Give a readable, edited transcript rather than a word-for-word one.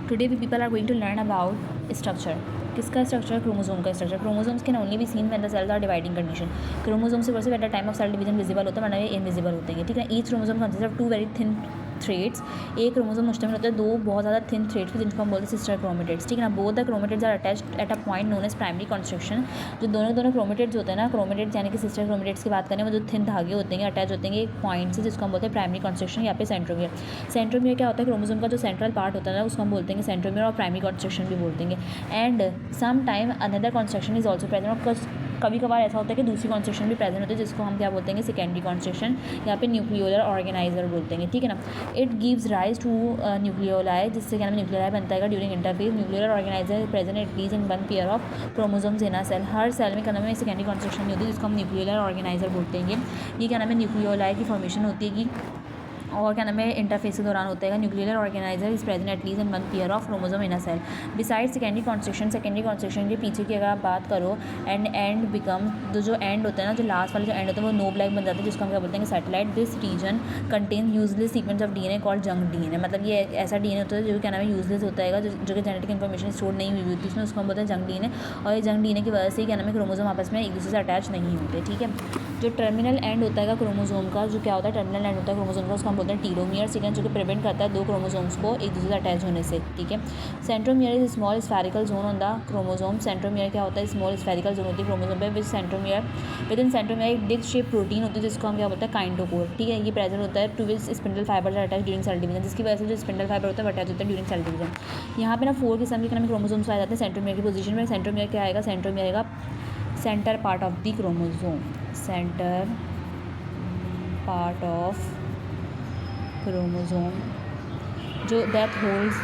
Today we people are going to learn about structure. किसका structure? Chromosome का structure. Chromosomes can only be seen when the cells are dividing condition. Chromosome से वर्स at the time of cell division visible होता है, वरना ये invisible होते हैं, ठीक है। Each chromosome consist of 2 very thin threads. एक क्रोमोसोम मुश्तमिल होता है 2 बहुत ज़्यादा थिन थ्रेड्स पे, जिनको हम बोलते हैं सिस्टर क्रोमेटिड्स, ठीक है ना। Both the chromatids are attached at a point known as primary constriction. जो दोनों क्रोमेटिड्स होते हैं ना, क्रोमेटिड्स यानी कि सिस्टर क्रोमेटिड्स की बात करें, वो जो थिन धागे होते हैं अटैच होते हैं एक पॉइंट से, जिसको हम बोलते हैं प्राइमरी कंस्ट्रक्शन या फिर सेंट्रोमियर। सेंट्रोमियर क्या होता है? क्रोमोसोम का जो सेंट्रल पार्ट होता है ना, उसको हम बोलते हैं सेंट्रोमियर, और प्राइमरी कंस्ट्रक्शन भी बोलते हैं। And some time another constriction is also present. और कभी कभार ऐसा होता है कि दूसरी कॉन्स्ट्रक्शन भी प्रेजेंट होती है, जिसको हम क्या बोलते हैं? सेकेंडरी कॉन्स्ट्रक्शन या फिर न्यूक्लियोलर ऑर्गेनाइजर बोलते हैं, ठीक है ना। It gives rise to nucleoli, जिससे क्या नाम न्यूक्लियोलाई बनता है during interphase. Nucleolar organiser present at least in 1 pair of chromosomes in a cell. हर सेल में क्या नाम है सेकेंडरी कॉन्स्ट्रक्शन नहीं होती, जिसको हम न्यूक्लियोलर ऑर्गेनाइजर बोलते हैं। ये क्या नाम है न्यूक्लियोलाई की फॉर्मेशन होती है, और क्या नाम है इंटरफेस के दौरान होता है। Nuclear organiser is present at least in 1 pair of chromosome in a cell. Beside secondary construction के पीछे की अगर आप बात करो, एंड बिकम, जो एंड होता है ना, जो लास्ट वाले जो एंड होता है वो नोब लाइक बन जाता है, जिसको हम क्या बोलते हैं? Satellite. This region contain useless sequence of DNA called junk DNA. मतलब ये ऐसा डीएनए होता है जो क्या नाम है यूजलेस होता है, जो कि जेनेटिक इन्फॉर्मेशन स्टोर नहीं हुई होती उसमें, उसको हम बोलते हैं जंक डीएनए। और ये जंक डीएनए की वजह से क्या नाम है क्रोमोसोम आपस में एक दूसरे से अटैच नहीं होते, ठीक है। जो टर्मिनल एंड होता है क्रोमोसोम का, जो क्या होता है टर्मिनल एंड होता है क्रोमोसोम का, उसको हम बोलते हैं टीलोमियर, ठीक है, जो कि प्रिवेंट करता है 2 क्रोमोसोम्स को एक दूसरे से अटैच होने से, ठीक है। Centromere is small spherical zone on the chromosome. Centromere क्या होता है? स्मॉल स्फेरिकल जोन होती है क्रोमोसोम पे। विद इन सेंट्रोमियर एक डिस्क शेप प्रोटीन होती है, जिसको हम क्या बोलते हैं? काइंडोकोर, ठीक है। ये प्रेजेंट होता है to which spindle fibre attach during cell division, जिसकी वजह से जो स्पिंडल फाइबर होता है वो अटैच होता है ड्यूरिंग सेल डिवीजन। यहाँ पे ना 4 किस्म के क्रोमोसोम्स पाए जाते हैं सेंट्रोमियर की पोजीशन में। सेंट्रोमियर क्या आएगा? सेंट्रोमियर आएगा centre part of the chromosome, centre part of chromosome, जो दैट होल्ड्स